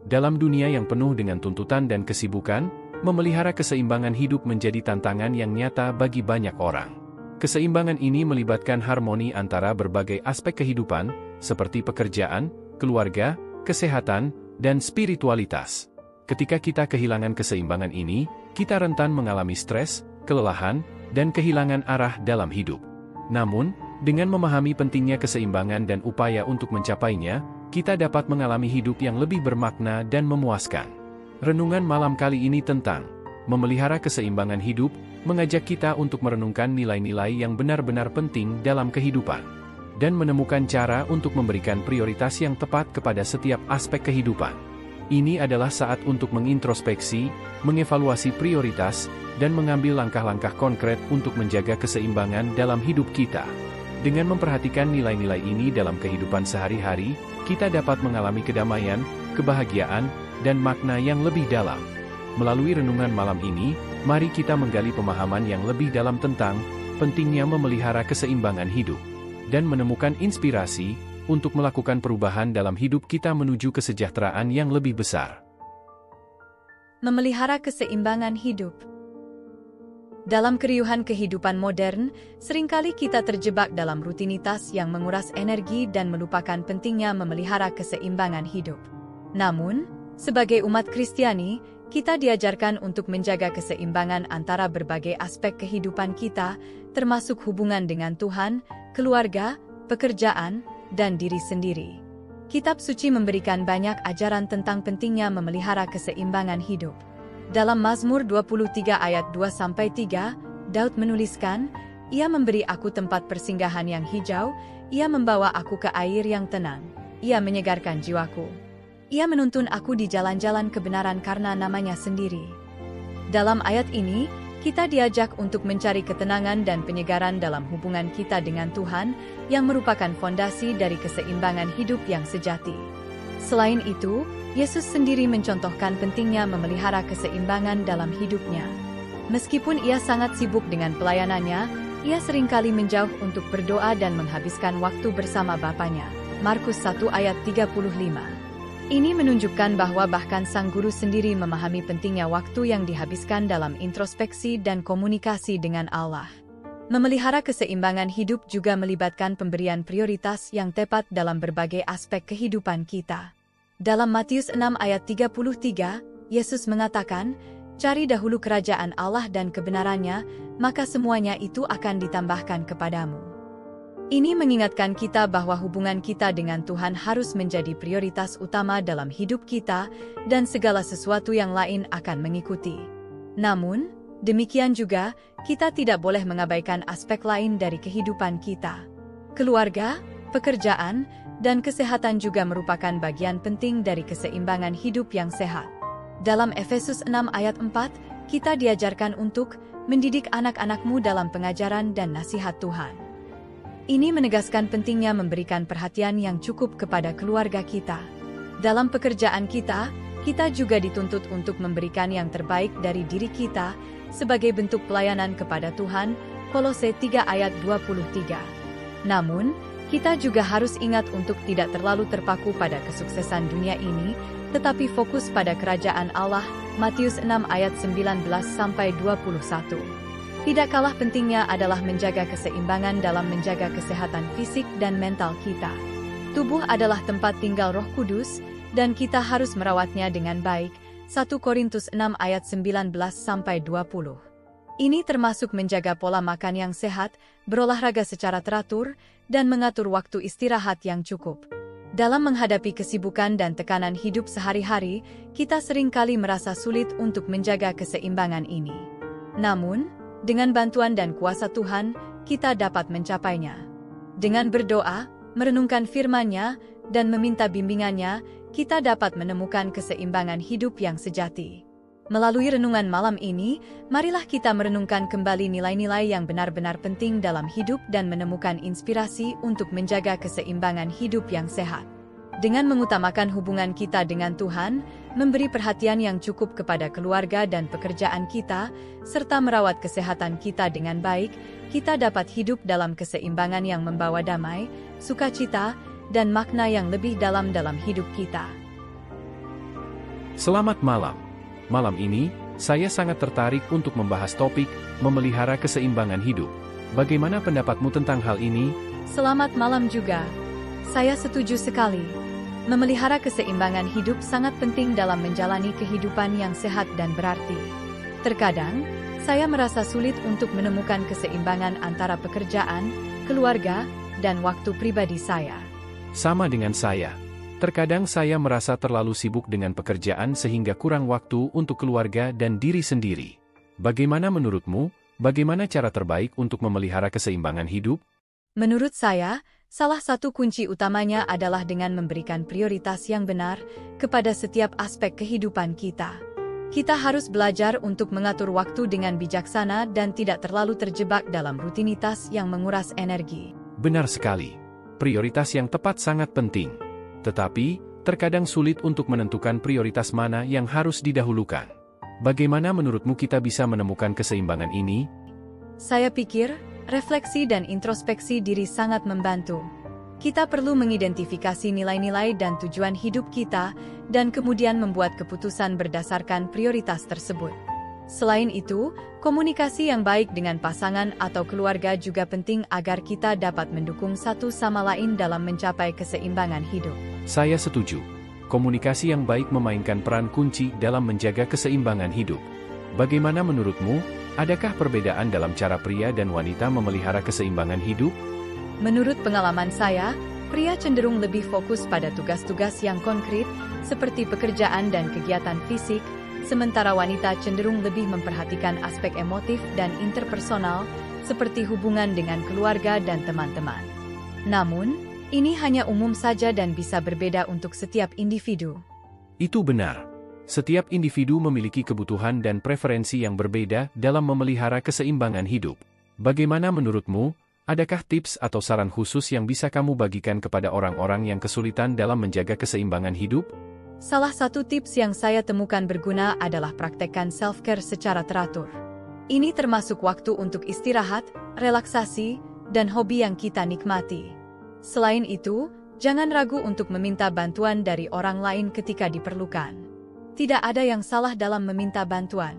Dalam dunia yang penuh dengan tuntutan dan kesibukan, memelihara keseimbangan hidup menjadi tantangan yang nyata bagi banyak orang. Keseimbangan ini melibatkan harmoni antara berbagai aspek kehidupan, seperti pekerjaan, keluarga, kesehatan, dan spiritualitas. Ketika kita kehilangan keseimbangan ini, kita rentan mengalami stres, kelelahan, dan kehilangan arah dalam hidup. Namun, dengan memahami pentingnya keseimbangan dan upaya untuk mencapainya, kita dapat mengalami hidup yang lebih bermakna dan memuaskan. Renungan malam kali ini tentang memelihara keseimbangan hidup, mengajak kita untuk merenungkan nilai-nilai yang benar-benar penting dalam kehidupan, dan menemukan cara untuk memberikan prioritas yang tepat kepada setiap aspek kehidupan. Ini adalah saat untuk mengintrospeksi, mengevaluasi prioritas, dan mengambil langkah-langkah konkret untuk menjaga keseimbangan dalam hidup kita. Dengan memperhatikan nilai-nilai ini dalam kehidupan sehari-hari, kita dapat mengalami kedamaian, kebahagiaan, dan makna yang lebih dalam. Melalui renungan malam ini, mari kita menggali pemahaman yang lebih dalam tentang pentingnya memelihara keseimbangan hidup, dan menemukan inspirasi untuk melakukan perubahan dalam hidup kita menuju kesejahteraan yang lebih besar. Memelihara keseimbangan hidup. Dalam keriuhan kehidupan modern, seringkali kita terjebak dalam rutinitas yang menguras energi dan melupakan pentingnya memelihara keseimbangan hidup. Namun, sebagai umat Kristiani, kita diajarkan untuk menjaga keseimbangan antara berbagai aspek kehidupan kita, termasuk hubungan dengan Tuhan, keluarga, pekerjaan, dan diri sendiri. Kitab suci memberikan banyak ajaran tentang pentingnya memelihara keseimbangan hidup. Dalam Mazmur 23 ayat 2-3, Daud menuliskan, "Ia memberi aku tempat persinggahan yang hijau, Ia membawa aku ke air yang tenang, Ia menyegarkan jiwaku. Ia menuntun aku di jalan-jalan kebenaran karena namanya sendiri." Dalam ayat ini, kita diajak untuk mencari ketenangan dan penyegaran dalam hubungan kita dengan Tuhan, yang merupakan fondasi dari keseimbangan hidup yang sejati. Selain itu, Yesus sendiri mencontohkan pentingnya memelihara keseimbangan dalam hidupnya. Meskipun ia sangat sibuk dengan pelayanannya, ia seringkali menjauh untuk berdoa dan menghabiskan waktu bersama Bapanya. Markus 1 ayat 35. Ini menunjukkan bahwa bahkan sang guru sendiri memahami pentingnya waktu yang dihabiskan dalam introspeksi dan komunikasi dengan Allah. Memelihara keseimbangan hidup juga melibatkan pemberian prioritas yang tepat dalam berbagai aspek kehidupan kita. Dalam Matius 6 ayat 33, Yesus mengatakan, "Cari dahulu kerajaan Allah dan kebenarannya, maka semuanya itu akan ditambahkan kepadamu." Ini mengingatkan kita bahwa hubungan kita dengan Tuhan harus menjadi prioritas utama dalam hidup kita, dan segala sesuatu yang lain akan mengikuti. Namun, demikian juga, kita tidak boleh mengabaikan aspek lain dari kehidupan kita. Keluarga, pekerjaan, dan kesehatan juga merupakan bagian penting dari keseimbangan hidup yang sehat. Dalam Efesus 6 ayat 4, kita diajarkan untuk mendidik anak-anakmu dalam pengajaran dan nasihat Tuhan. Ini menegaskan pentingnya memberikan perhatian yang cukup kepada keluarga kita. Dalam pekerjaan kita, kita juga dituntut untuk memberikan yang terbaik dari diri kita sebagai bentuk pelayanan kepada Tuhan, Kolose 3 ayat 23. Namun, kita juga harus ingat untuk tidak terlalu terpaku pada kesuksesan dunia ini, tetapi fokus pada kerajaan Allah, Matius 6 ayat 19-21. Tidak kalah pentingnya adalah menjaga keseimbangan dalam menjaga kesehatan fisik dan mental kita. Tubuh adalah tempat tinggal Roh Kudus, dan kita harus merawatnya dengan baik, 1 Korintus 6 ayat 19-20. Ini termasuk menjaga pola makan yang sehat, berolahraga secara teratur, dan mengatur waktu istirahat yang cukup. Dalam menghadapi kesibukan dan tekanan hidup sehari-hari, kita seringkali merasa sulit untuk menjaga keseimbangan ini. Namun, dengan bantuan dan kuasa Tuhan, kita dapat mencapainya. Dengan berdoa, merenungkan firman-Nya, dan meminta bimbingannya, kita dapat menemukan keseimbangan hidup yang sejati. Melalui renungan malam ini, marilah kita merenungkan kembali nilai-nilai yang benar-benar penting dalam hidup dan menemukan inspirasi untuk menjaga keseimbangan hidup yang sehat. Dengan mengutamakan hubungan kita dengan Tuhan, memberi perhatian yang cukup kepada keluarga dan pekerjaan kita, serta merawat kesehatan kita dengan baik, kita dapat hidup dalam keseimbangan yang membawa damai, sukacita, dan makna yang lebih dalam hidup kita. Selamat malam. Malam ini, saya sangat tertarik untuk membahas topik memelihara keseimbangan hidup. Bagaimana pendapatmu tentang hal ini? Selamat malam juga. Saya setuju sekali. Memelihara keseimbangan hidup sangat penting dalam menjalani kehidupan yang sehat dan berarti. Terkadang, saya merasa sulit untuk menemukan keseimbangan antara pekerjaan, keluarga, dan waktu pribadi saya. Sama dengan saya. Terkadang saya merasa terlalu sibuk dengan pekerjaan sehingga kurang waktu untuk keluarga dan diri sendiri. Bagaimana menurutmu? Bagaimana cara terbaik untuk memelihara keseimbangan hidup? Menurut saya, salah satu kunci utamanya adalah dengan memberikan prioritas yang benar kepada setiap aspek kehidupan kita. Kita harus belajar untuk mengatur waktu dengan bijaksana dan tidak terlalu terjebak dalam rutinitas yang menguras energi. Benar sekali. Prioritas yang tepat sangat penting. Tetapi, terkadang sulit untuk menentukan prioritas mana yang harus didahulukan. Bagaimana menurutmu kita bisa menemukan keseimbangan ini? Saya pikir, refleksi dan introspeksi diri sangat membantu. Kita perlu mengidentifikasi nilai-nilai dan tujuan hidup kita, dan kemudian membuat keputusan berdasarkan prioritas tersebut. Selain itu, komunikasi yang baik dengan pasangan atau keluarga juga penting agar kita dapat mendukung satu sama lain dalam mencapai keseimbangan hidup. Saya setuju. Komunikasi yang baik memainkan peran kunci dalam menjaga keseimbangan hidup. Bagaimana menurutmu? Adakah perbedaan dalam cara pria dan wanita memelihara keseimbangan hidup? Menurut pengalaman saya, pria cenderung lebih fokus pada tugas-tugas yang konkret, seperti pekerjaan dan kegiatan fisik, sementara wanita cenderung lebih memperhatikan aspek emotif dan interpersonal, seperti hubungan dengan keluarga dan teman-teman. Namun, ini hanya umum saja dan bisa berbeda untuk setiap individu. Itu benar. Setiap individu memiliki kebutuhan dan preferensi yang berbeda dalam memelihara keseimbangan hidup. Bagaimana menurutmu? Adakah tips atau saran khusus yang bisa kamu bagikan kepada orang-orang yang kesulitan dalam menjaga keseimbangan hidup? Salah satu tips yang saya temukan berguna adalah praktekkan self-care secara teratur. Ini termasuk waktu untuk istirahat, relaksasi, dan hobi yang kita nikmati. Selain itu, jangan ragu untuk meminta bantuan dari orang lain ketika diperlukan. Tidak ada yang salah dalam meminta bantuan.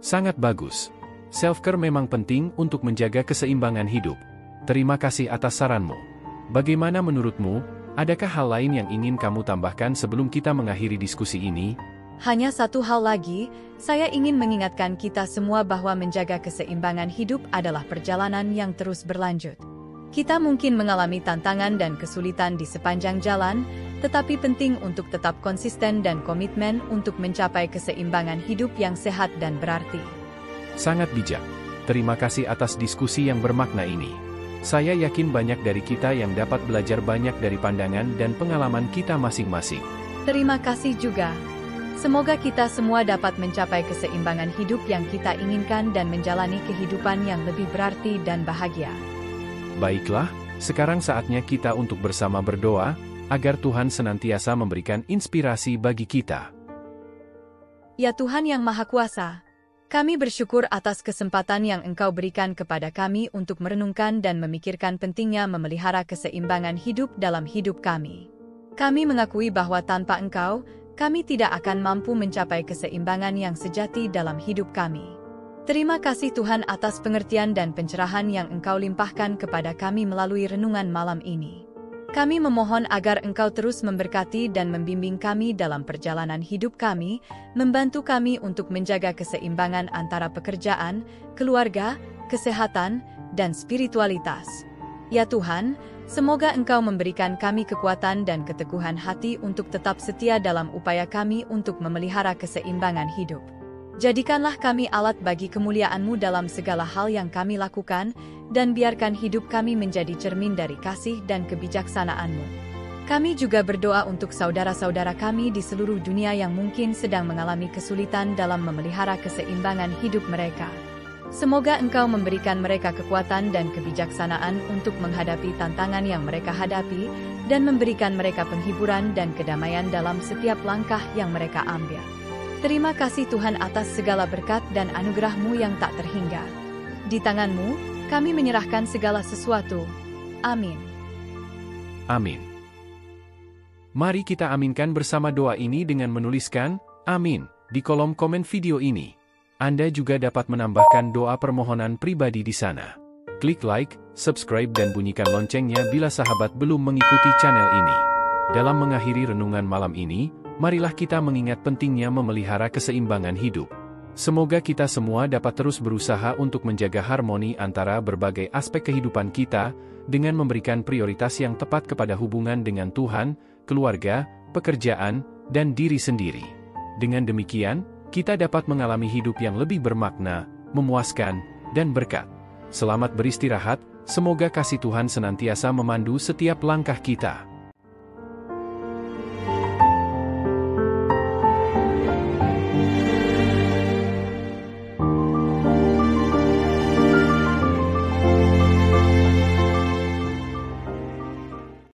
Sangat bagus. Self-care memang penting untuk menjaga keseimbangan hidup. Terima kasih atas saranmu. Bagaimana menurutmu? Adakah hal lain yang ingin kamu tambahkan sebelum kita mengakhiri diskusi ini? Hanya satu hal lagi, saya ingin mengingatkan kita semua bahwa menjaga keseimbangan hidup adalah perjalanan yang terus berlanjut. Kita mungkin mengalami tantangan dan kesulitan di sepanjang jalan, tetapi penting untuk tetap konsisten dan komitmen untuk mencapai keseimbangan hidup yang sehat dan berarti. Sangat bijak. Terima kasih atas diskusi yang bermakna ini. Saya yakin banyak dari kita yang dapat belajar banyak dari pandangan dan pengalaman kita masing-masing. Terima kasih juga. Semoga kita semua dapat mencapai keseimbangan hidup yang kita inginkan dan menjalani kehidupan yang lebih berarti dan bahagia. Baiklah, sekarang saatnya kita untuk bersama berdoa, agar Tuhan senantiasa memberikan inspirasi bagi kita. Ya Tuhan yang Maha Kuasa, kami bersyukur atas kesempatan yang Engkau berikan kepada kami untuk merenungkan dan memikirkan pentingnya memelihara keseimbangan hidup dalam hidup kami. Kami mengakui bahwa tanpa Engkau, kami tidak akan mampu mencapai keseimbangan yang sejati dalam hidup kami. Terima kasih Tuhan atas pengertian dan pencerahan yang Engkau limpahkan kepada kami melalui renungan malam ini. Kami memohon agar Engkau terus memberkati dan membimbing kami dalam perjalanan hidup kami, membantu kami untuk menjaga keseimbangan antara pekerjaan, keluarga, kesehatan, dan spiritualitas. Ya Tuhan, semoga Engkau memberikan kami kekuatan dan keteguhan hati untuk tetap setia dalam upaya kami untuk memelihara keseimbangan hidup. Jadikanlah kami alat bagi kemuliaan-Mu dalam segala hal yang kami lakukan, dan biarkan hidup kami menjadi cermin dari kasih dan kebijaksanaan-Mu. Kami juga berdoa untuk saudara-saudara kami di seluruh dunia yang mungkin sedang mengalami kesulitan dalam memelihara keseimbangan hidup mereka. Semoga Engkau memberikan mereka kekuatan dan kebijaksanaan untuk menghadapi tantangan yang mereka hadapi, dan memberikan mereka penghiburan dan kedamaian dalam setiap langkah yang mereka ambil. Terima kasih Tuhan atas segala berkat dan anugerah-Mu yang tak terhingga. Di tangan-Mu, kami menyerahkan segala sesuatu. Amin. Amin. Mari kita aminkan bersama doa ini dengan menuliskan, Amin. Di kolom komen video ini, Anda juga dapat menambahkan doa permohonan pribadi di sana. Klik like, subscribe dan bunyikan loncengnya bila sahabat belum mengikuti channel ini. Dalam mengakhiri renungan malam ini, marilah kita mengingat pentingnya memelihara keseimbangan hidup. Semoga kita semua dapat terus berusaha untuk menjaga harmoni antara berbagai aspek kehidupan kita, dengan memberikan prioritas yang tepat kepada hubungan dengan Tuhan, keluarga, pekerjaan, dan diri sendiri. Dengan demikian, kita dapat mengalami hidup yang lebih bermakna, memuaskan, dan berkat. Selamat beristirahat, semoga kasih Tuhan senantiasa memandu setiap langkah kita.